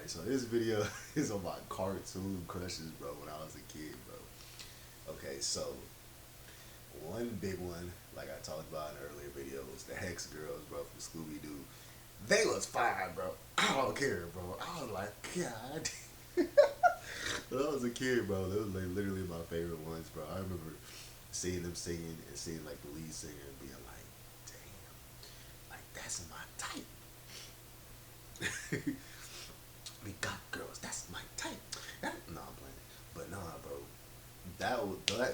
Alright, so this video is about cartoon crushes, bro, when I was a kid, bro. Okay, so one big one, like I talked about in an earlier video, was the Hex Girls, bro, from Scooby Doo. They was fine, bro. I don't care, bro. I was like, God. When I was a kid, bro, they was like literally my favorite ones, bro. I remember seeing them singing and seeing like the lead singer and being like, damn, like that's my type. We got girls, that's my type. No, I'm playing. But nah, bro,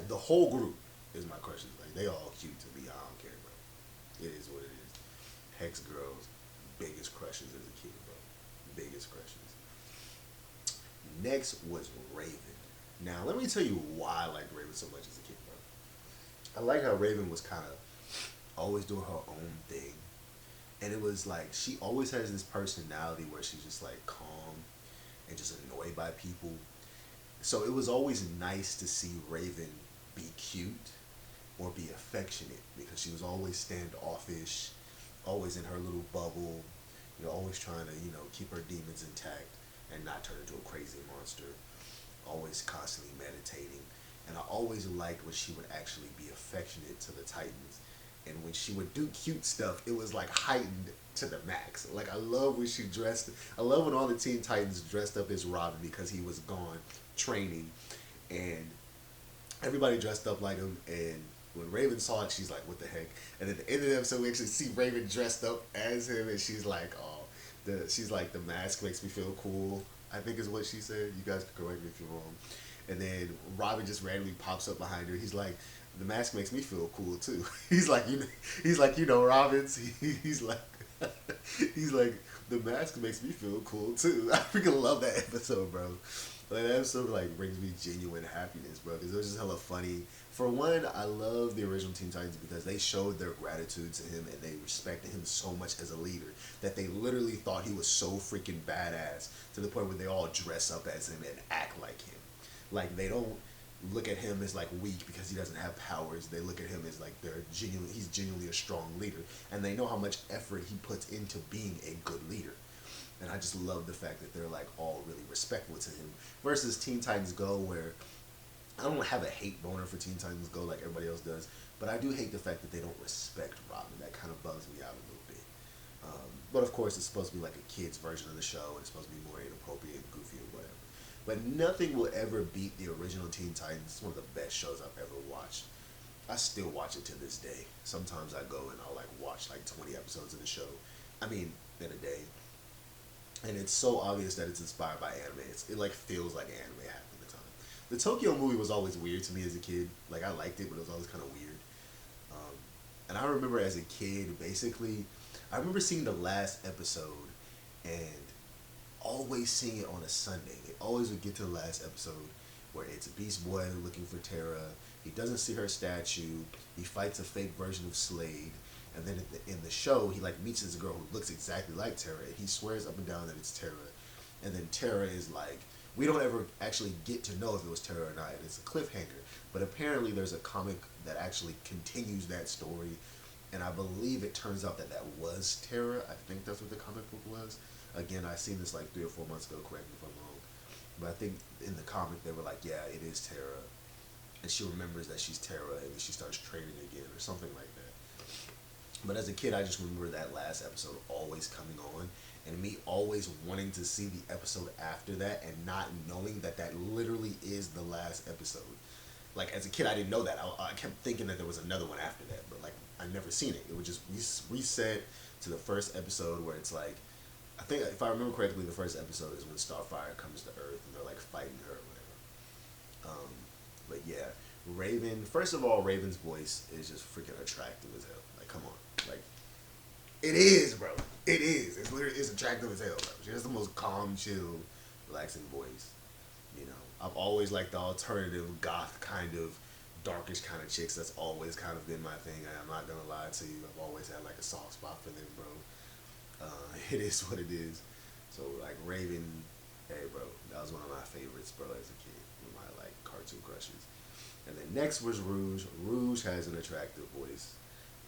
the whole group is my crushes. Like they all cute to me. I don't care, bro. It is what it is. Hex Girls, biggest crushes as a kid, bro. Biggest crushes. Next was Raven. Now let me tell you why I liked Raven so much as a kid, bro. I like how Raven was kind of always doing her own thing, and it was like she always has this personality where she's just like calm and just annoyed by people. So it was always nice to see Raven be cute or be affectionate because she was always standoffish, always in her little bubble, always trying to, keep her demons intact and not turn into a crazy monster, always constantly meditating. And I always liked when she would actually be affectionate to the Titans. And when she would do cute stuff, it was like heightened to the max. Like I love when all the Teen Titans dressed up as Robin because he was gone training, and everybody dressed up like him. And when Raven saw it, she's like, "What the heck?" And at the end of the episode, we actually see Raven dressed up as him, and she's like, "Oh, she's like the mask makes me feel cool." I think is what she said. You guys can correct me if you're wrong. And then Robin just randomly pops up behind her. He's like, "The mask makes me feel cool too." He's like, Robin's. He's like, he's like, "The mask makes me feel cool too." I freaking love that episode, bro. Like that episode like brings me genuine happiness, bro. Because it was just hella funny. For one, I love the original Teen Titans because they showed their gratitude to him and they respected him so much as a leader that they literally thought he was so freaking badass to the point where they all dress up as him and act like him. Like they don't look at him as like weak because he doesn't have powers. They look at him as like he's genuinely a strong leader, and they know how much effort he puts into being a good leader. And I just love the fact that they're like all really respectful to him. Versus Teen Titans Go, where I don't have a hate boner for Teen Titans Go like everybody else does, but I do hate the fact that they don't respect Robin. That kind of bugs me out a little bit. But of course, it's supposed to be like a kid's version of the show, and it's supposed to be more inappropriate and goofy and whatever. But nothing will ever beat the original Teen Titans. It's one of the best shows I've ever watched. I still watch it to this day. Sometimes I go and I'll like watch like 20 episodes of the show. I mean, in a day. And it's so obvious that it's inspired by anime. It like feels like anime half of the time. The Tokyo movie was always weird to me as a kid. Like I liked it, but it was always kind of weird. Um, and I remember as a kid, basically, I remember seeing the last episode and always seeing it on a Sunday. It always would get to the last episode where it's Beast Boy looking for Terra. He doesn't see her statue. He fights a fake version of Slade. And then in the show, he like meets this girl who looks exactly like Terra, and he swears up and down that it's Terra. And then Terra is like, we don't ever actually get to know if it was Terra or not. It's a cliffhanger. But apparently, there's a comic that actually continues that story, and I believe it turns out that that was Terra. I think that's what the comic book was. Again, I seen this like 3 or 4 months ago. Correct me if I'm wrong. But I think in the comic they were like, yeah, it is Terra, and she remembers that she's Terra, and then she starts training again or something like that. But as a kid, I just remember that last episode always coming on, and me always wanting to see the episode after that, and not knowing that that literally is the last episode. Like as a kid, I didn't know that. I kept thinking that there was another one after that, but like I never seen it. It would just reset to the first episode where it's like, I think if I remember correctly, the first episode is when Starfire comes to Earth and they're like fighting her or whatever. But yeah, Raven. First of all, Raven's voice is just freaking attractive as hell. Like, come on, like it is, bro. It is. It's attractive as hell, bro. She has the most calm, chill, relaxing voice. I've always liked the alternative goth kind of darkish kind of chicks. That's always kind of been my thing. I'm not gonna lie to you. I've always had like a soft spot for them, bro. It is what it is. So like Raven, hey, bro, that was one of my favorites, bro, as a kid. One of my like cartoon crushes. And then next was Rouge. Rouge has an attractive voice,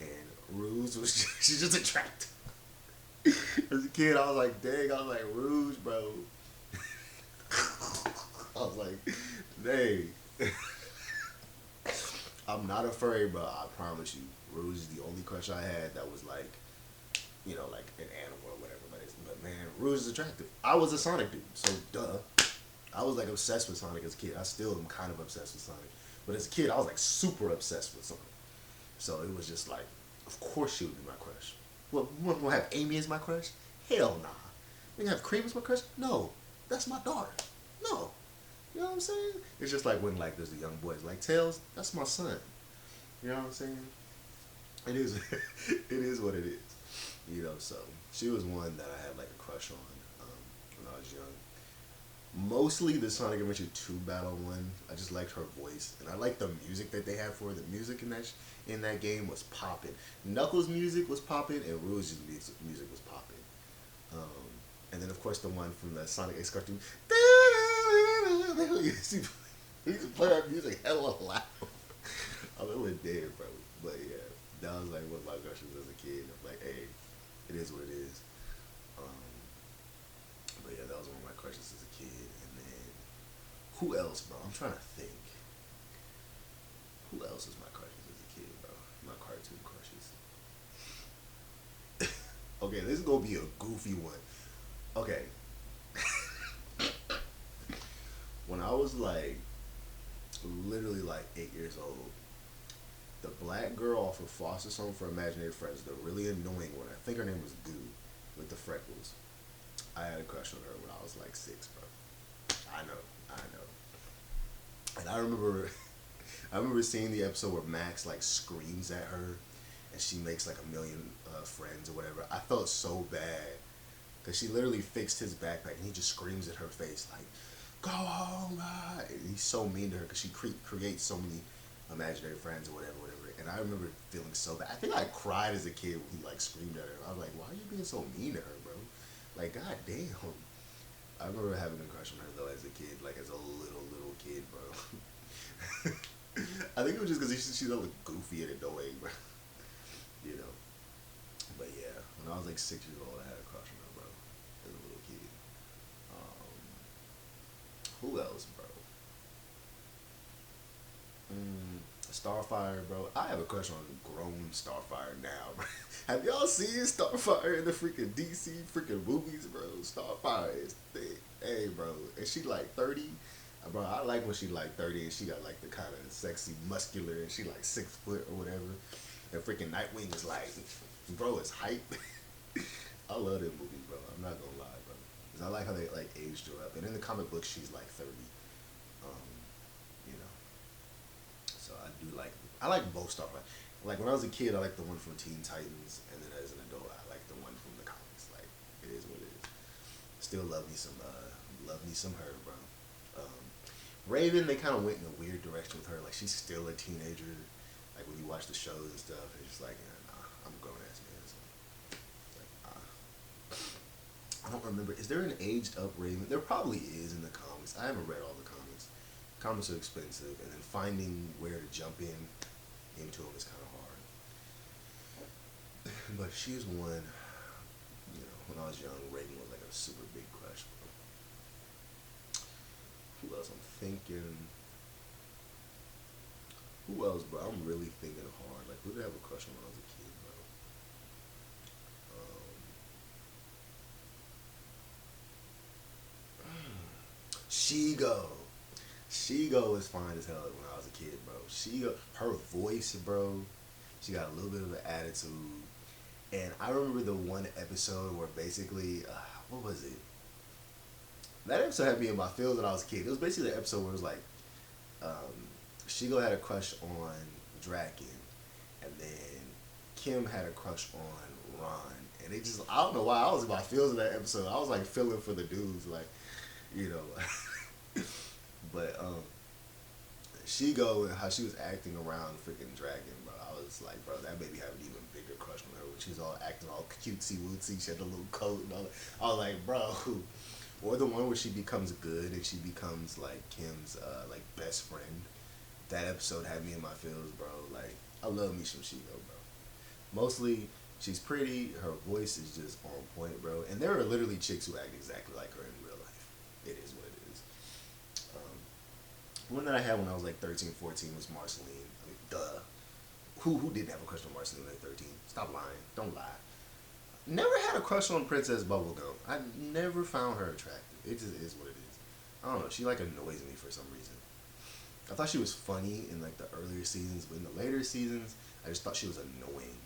and Rouge was she's just attractive. As a kid, I was like, dang, I was like, Rouge, bro. was like, dang. I'm not afraid, bro. I promise you. Rouge is the only crush I had that was like, like an animal or whatever. But man, Rouge is attractive. I was a Sonic dude, so duh. I was like obsessed with Sonic as a kid. I still am kind of obsessed with Sonic. But as a kid, I was like super obsessed with Sonic. So it was just like, of course she would be my crush. Well, we gonna have Amy as my crush? Hell nah. We gonna have Cream as my crush? No. That's my daughter. No. You know what I'm saying? It's just like when like there's the young boys like Tails, that's my son. You know what I'm saying? It is it is what it is. So she was one that I had like a crush on when I was young. Mostly the Sonic Adventure 2 battle one. I just liked her voice, and I liked the music that they had for her. The music in that game was popping. Knuckles' music was popping, and Rouge's music was popping. Um, and then of course the one from the Sonic X cartoon. He used to play that music hella loud. I'm a little dead, bro. But yeah, that was like one of my crushes as a kid. I'm like, hey, it is what it is. Um, but yeah, that was one of my crushes as a kid. And then who else, bro? I'm trying to think. Who else is my crushes as a kid, bro? My cartoon crushes. Okay, this is gonna be a goofy one. Okay. When I was like literally like 8 years old, the black girl off of Foster's Home for Imaginary Friends, the really annoying one, I think her name was Goo, with the freckles. I had a crush on her when I was like 6, bro. I know. And I remember, I remember seeing the episode where Max like screams at her, and she makes like a million friends or whatever. I felt so bad because she literally fixed his backpack, and he just screams at her face like, "Go home!" And he's so mean to her because she creates so many imaginary friends or whatever. And I remember feeling so bad. I think I cried as a kid when he like screamed at her. I was like, "Why are you being so mean to her, bro? Like, god damn." I remember having a crush on her though as a kid, like as a little kid, bro. I think it was just because she's a little goofy and annoying, bro. You know. But yeah, when I was like 6 years old, I had a crush on her, bro, as a little kid. Um, who else, bro? Starfire, bro. I have a crush on grown Starfire now, bro. Have y'all seen Starfire in the freaking DC freaking movies, bro? Starfire is thick. Hey, bro. And she like 30. Bro, I like when she like 30 and she got like the kind of sexy, muscular, and she like 6 foot or whatever. And freaking Nightwing is like, bro, it's hype. I love that movie, bro. I'm not gonna lie, bro. Cause I like how they like aged her up. And in the comic book, she's like 30. Um, you know. So I like both Starfire. Like when I was a kid, I liked the one from Teen Titans, and then as an adult, I like the one from the comics. Like it is what it is. Still love me some her, bro. Raven, they kind of went in a weird direction with her. Like she's still a teenager. Like when you watch the shows and stuff, it's just like, nah, I'm a grown ass man. So, like, I don't remember. Is there an aged up Raven? There probably is in the comics. I haven't read all the comics. Comics are expensive, and then finding where to jump into them is kind of hard. But she's one. When I was young, Raven was like a super big crush. Bro. Who else? I'm thinking. Who else, bro? I'm really thinking hard. Like, who did I have a crush on when I was a kid, bro? Shigo. Shigo is fine as hell when I was a kid, bro. Shigo, her voice, bro. She got a little bit of an attitude. And I remember the one episode where basically, what was it? That episode had me in my feels when I was a kid. It was basically the episode where it was like, Shigo had a crush on Draken, and then Kim had a crush on Ron. And it just, I don't know why I was in my feels in that episode. I was like feeling for the dudes, like, you know. But Shigo and how she was acting around freaking Dragon, bro. I was like, bro, that baby had an even bigger crush on her when she was all acting all cutesy wootsy. She had the little coat and all that. I was like, bro. Or the one where she becomes good and she becomes like Kim's like best friend. That episode had me in my feels, bro. Like, I love me some Shigo, bro. Mostly, she's pretty. Her voice is just on point, bro. And there are literally chicks who act exactly like her in real life. It is what it is. One that I had when I was like 13, 14 was Marceline. I mean, duh. Who didn't have a crush on Marceline at 13? Stop lying. Don't lie. Never had a crush on Princess Bubblegum. I never found her attractive. It just is what it is. I don't know. She like annoys me for some reason. I thought she was funny in like the earlier seasons, but in the later seasons, I just thought she was annoying.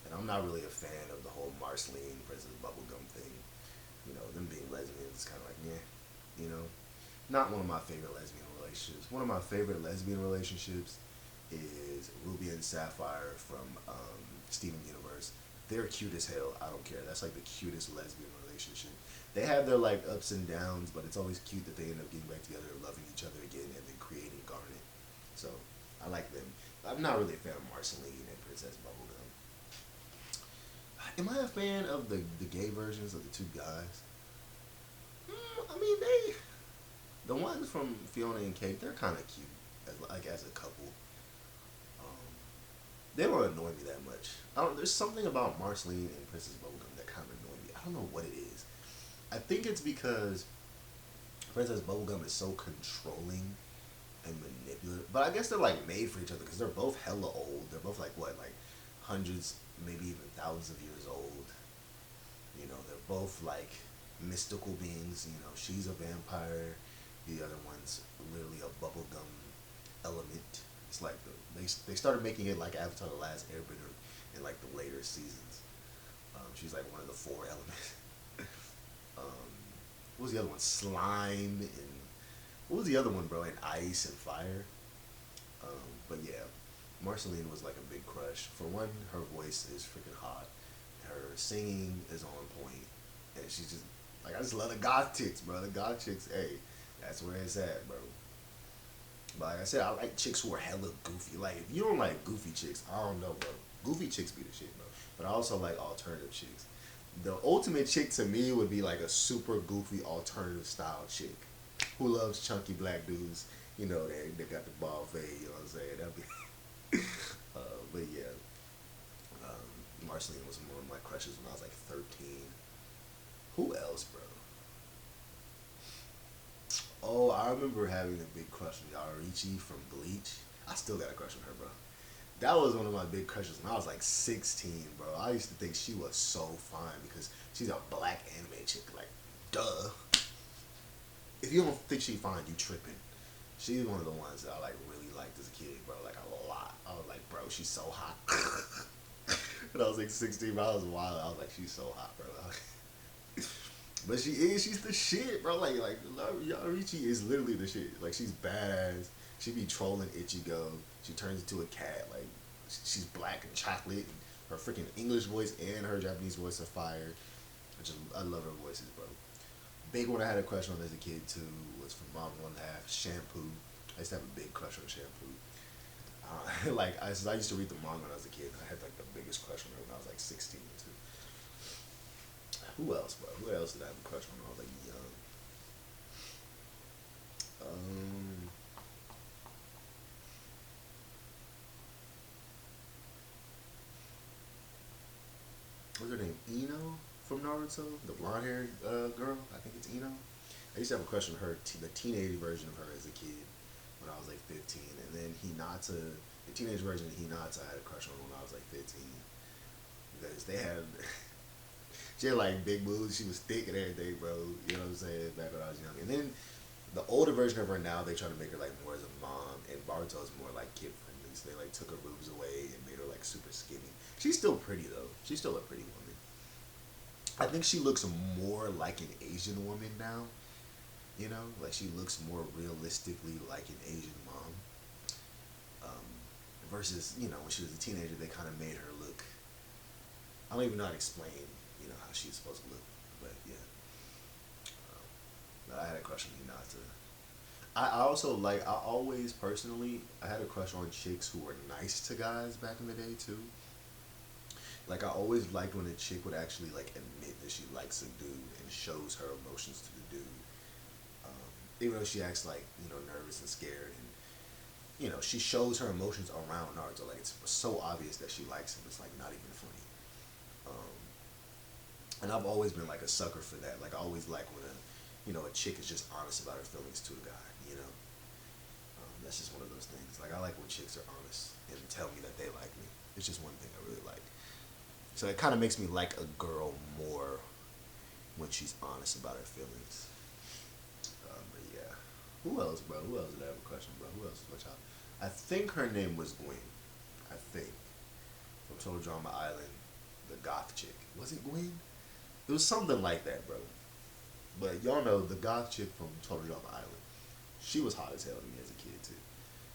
And I'm not really a fan of the whole Marceline Princess Bubblegum thing. You know, them being lesbians is kind of like, yeah, you know. Not one of my favorite lesbian relationships. One of my favorite lesbian relationships is Ruby and Sapphire from Steven Universe. They're cute as hell. I don't care. That's like the cutest lesbian relationship. They have their like ups and downs, but it's always cute that they end up getting back together, loving each other again, and then creating Garnet. So I like them. I'm not really a fan of Marceline and Princess Bubblegum. Am I a fan of the gay versions of the two guys? I mean, the ones from Fiona and Cake, they're kind of cute as a couple. Um, they don't annoy me that much. I don't. There's something about Marceline and Princess Bubblegum that kind of annoy me. I don't know what it is. I think it's because Princess Bubblegum is so controlling and manipulative. But I guess they're like made for each other because they're both hella old. They're both like what, like hundreds, maybe even thousands of years old. You know, they're both like mystical beings. You know, she's a vampire. The other one's literally a bubblegum element. It's like they started making it like Avatar: The Last Airbender in like the later seasons. She's like one of the four elements. um, what was the other one? Slime and what was the other one, bro? And ice and fire. But yeah, Marceline was like a big crush. For one, her voice is freaking hot. Her singing is on point, and she's just like I just love the goth chicks, bro. The goth chicks, hey, that's where it's at, bro. But like I said, I like chicks who are hella goofy. Like if you don't like goofy chicks, I don't know, bro. Goofy chicks be the shit, bro. But I also like alternative chicks. The ultimate chick to me would be like a super goofy alternative style chick who loves chunky black dudes. You know, they got the ball fade. You know what I'm saying? That'd be. But yeah, Marceline was one of my crushes when I was like 13. Who else, bro? Oh, I remember having a big crush on Yarichi from Bleach. I still got a crush on her, bro. That was one of my big crushes when I was like 16, bro. I used to think she was so fine because she's a black anime chick. Like, duh. If you don't think she fine, you tripping. She's one of the ones that I like really liked as a kid, bro. Like a lot. I was like, bro, she's so hot. And I was like 16, but I was wild. I was like, she's so hot, bro. But she is. She's the shit, bro. Like Yarichi is literally the shit. Like she's badass. She be trolling Ichigo. She turns into a cat. Like she's black and chocolate. And her freaking English voice and her Japanese voice are fire. I love her voices, bro. Big one I had a crush on as a kid too was from Mom One Half. Shampoo. I used to have a big crush on Shampoo. Since I used to read the manga when I was a kid, I had like the biggest crush on her when I was like 16 too. Who else, bro? Who else did I have a crush on when I was like young? Um, what's her name? Ino from Naruto, the blonde haired girl. I think it's Ino. I used to have a crush on her, the teenage version of her as a kid when I was like 15, and then Hinata, the teenage version of Hinata, I had a crush on when I was like 15 because they had. She had like big boobs. She was thick and everything, bro. You know what I'm saying? Back when I was young. And then the older version of her now, they try to make her like more as a mom, and Barto's more like kid friendly. So they like took her boobs away and made her like super skinny. She's still pretty though. She's still a pretty woman. I think she looks more like an Asian woman now. You know, like she looks more realistically like an Asian mom. Um, versus when she was a teenager, they kind of made her look. I don't even know how to explain how she's supposed to look, but yeah. I had a crush on Hinata. I also like. I always personally, I had a crush on chicks who were nice to guys back in the day too. Like I always liked when a chick would actually like admit that she likes a dude and shows her emotions to the dude, even though she acts like nervous and scared, and she shows her emotions around Naruto. Like it's so obvious that she likes him. It's like not even funny. Um, and I've always been like a sucker for that. Like I always like when a chick is just honest about her feelings to a guy. That's just one of those things. Like I like when chicks are honest and tell me that they like me. It's just one thing I really like. So it kind of makes me like a girl more when she's honest about her feelings. But yeah, who else, bro? Who else did I have a question, bro? Who else is my child? I think her name was Gwen. I think from Total Drama Island, the goth chick. Was it Gwen? It was something like that, bro. But y'all know the goth chick from Total Drama Island. She was hot as hell to me as a kid too.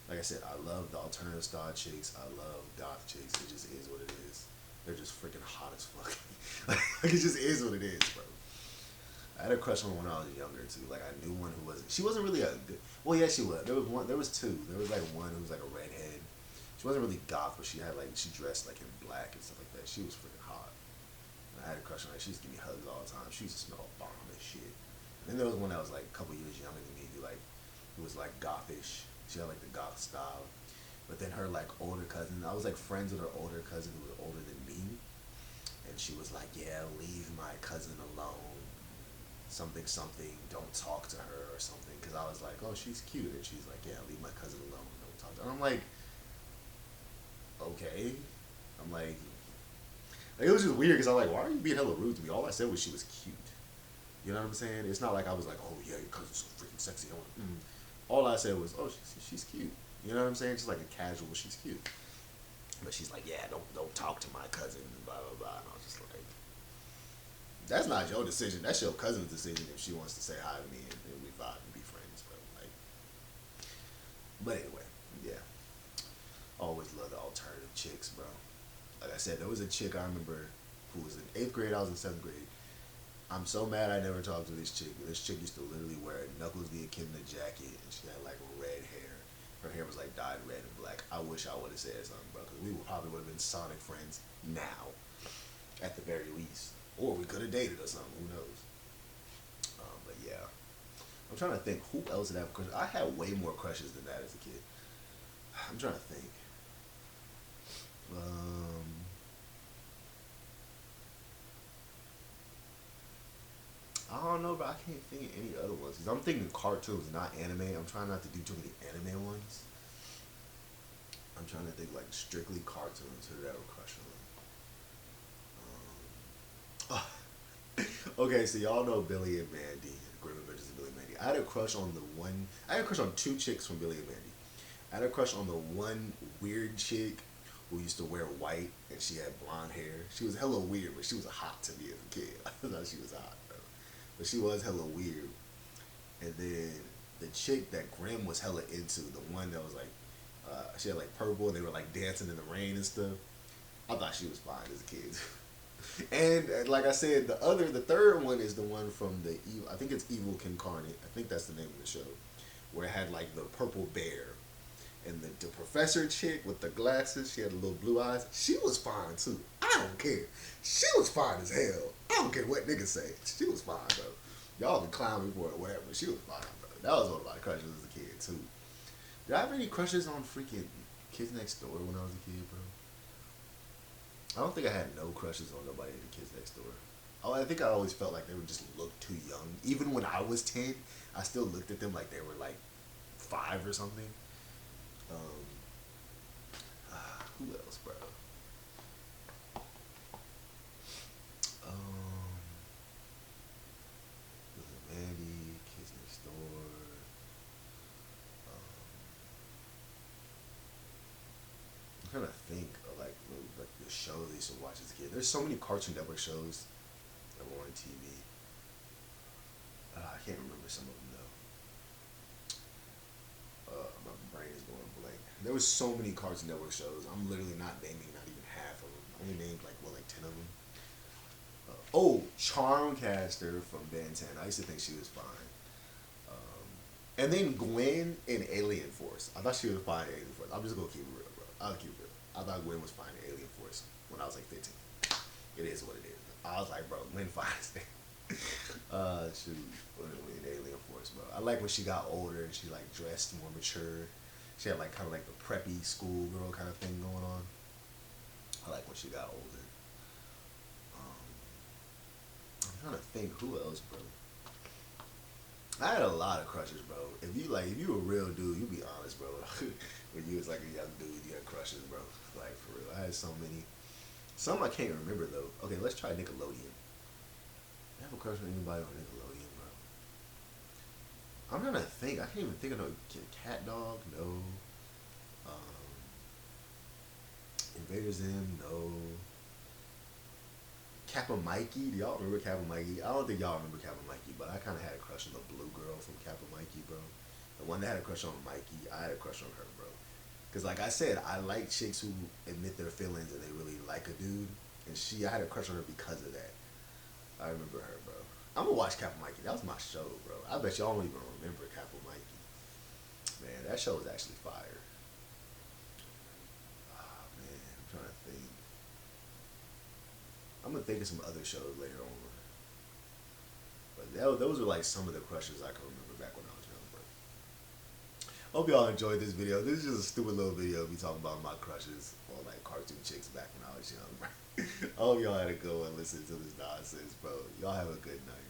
Like I said, I love the alternative style chicks. I love goth chicks. It just is what it is. They're just freaking hot as fuck. Like it just is what it is, bro. I had a crush on her when I was younger too. Like I knew one who wasn't. She wasn't really a good. Well, yeah, she was. There was one. There was two. There was like one who was like a redhead. She wasn't really goth, but she had like she dressed like in black and stuff like that. She was freaking hot. And I had a crush on her. She used to give me hugs all the time. She used to smell bomb and shit. And then there was one that was like a couple years younger than me. Who like it was like gothish. She had like the goth style. But then her like older cousin. I was like friends with her older cousin who was older than me. And she was like, "Yeah, leave my cousin alone. Something, something. Don't talk to her or something." Because I was like, "Oh, she's cute," and she's like, "Yeah, leave my cousin alone. Don't talk to her." And I'm like, "Okay." I'm like it was just weird because I'm like, "Why are you being hella rude to me?" All I said was she was cute. You know what I'm saying? It's not like I was like, "Oh yeah, your cousin's so freaking sexy." All I said was, "Oh, she's cute." You know what I'm saying? Just like a casual, she's cute. But she's like, "Yeah, don't talk to my cousin," and blah blah blah. And I was just like, "That's not your decision. That's your cousin's decision if she wants to say hi to me and we vibe and be friends." But anyway, yeah. Always love the alternative chicks, bro. Like I said, there was a chick I remember who was in eighth grade. I was in seventh grade. I'm so mad I never talked to this chick. This chick used to literally wear a Knuckles the Echidna jacket, and she had like red hair. Her hair was like dyed red and black. I wish I would have said something, bro, because we would probably would have been Sonic friends now, at the very least, or we could have dated or something. Who knows? But yeah, I'm trying to think who else did I have a crush. I had way more crushes than that as a kid. I'm trying to think. Um, I don't know, but I can't think of any other ones. Cause I'm thinking cartoons, not anime. I'm trying not to do too many anime ones. I'm trying to think like strictly cartoons. Who did I have a crush on? Okay, so y'all know Billy and Mandy, Grim Adventures of Billy and Mandy. I had a crush on the one. I had a crush on two chicks from Billy and Mandy. I had a crush on the one weird chick who used to wear white and she had blonde hair. She was hella weird, but she was hot to me as a kid. I thought she was hot, bro. But she was hella weird. And then the chick that Grim was hella into, the one that was like, she had like purple and they were like dancing in the rain and stuff. I thought she was fine as a kid. And like I said, the third one is the one from the evil. I think it's Evil Incarnate. I think that's the name of the show, where it had like the purple bear, and the professor chick with the glasses. She had the little blue eyes. She was fine too. I don't care. She was fine as hell. I don't care what niggas say. She was fine, bro. Y'all can clown me for it, whatever. But she was fine, bro. That was one of my crushes as a kid too. Did I have any crushes on freaking Kids Next Door when I was a kid, bro? I don't think I had no crushes on nobody in the Kids Next Door. Oh, I think I always felt like they would just look too young. Even when I was 10, I still looked at them like they were like 5 or something. Um, who else, bro? Um, was it Mandy, Kids Next Door? Um, I'm trying to think of like the shows I used to watch as a kid. There's so many Cartoon Network shows that were on TV. I can't remember some of them though. My brain is going blank. There was so many Cartoon Network shows. I'm literally not naming not even half of them. I only named like 10 of them. Oh, Charmcaster from Ben 10. I used to think she was fine. And then Gwen in Alien Force. I thought she was fine in Alien Force. I'm just gonna keep it real, bro. I'll keep it real. I thought Gwen was fine in Alien Force when I was like 15. It is what it is. I was like, bro, Gwen fine. Shoot, in Alien Force, bro. I like when she got older and she like dressed more mature. She had like kind of like the preppy schoolgirl kind of thing going on. I like when she got older. I'm trying to think who else, bro. I had a lot of crushes, bro. If you a real dude, you be honest, bro. When you was like a young dude, you had crushes, bro. Like for real, I had so many. Some I can't remember though. Okay, let's try Nickelodeon. I have a crush on anybody on Nickelodeon, bro. I'm trying to think. I can't even think of no Cat Dog. No. Um, Invader Zim. No. Kappa Mikey. Do y'all remember Kappa Mikey? I don't think y'all remember Kappa Mikey, but I kind of had a crush on the blue girl from Kappa Mikey, bro. The one that had a crush on Mikey, I had a crush on her, bro. Cause like I said, I like chicks who admit their feelings and they really like a dude. And I had a crush on her because of that. I remember her, bro. I'm gonna watch Kappa Mikey. That was my show, bro. I bet y'all don't even remember Kappa Mikey. Man, that show was actually fire. Oh man, I'm trying to think. I'm gonna think of some other shows later on. But those are like some of the crushes I can remember back when I was young, bro. Hope y'all enjoyed this video. This is just a stupid little video of me talking about my crushes on like cartoon chicks back when I was young, bro. I hope y'all had a good one listening to this nonsense, bro. Y'all have a good night.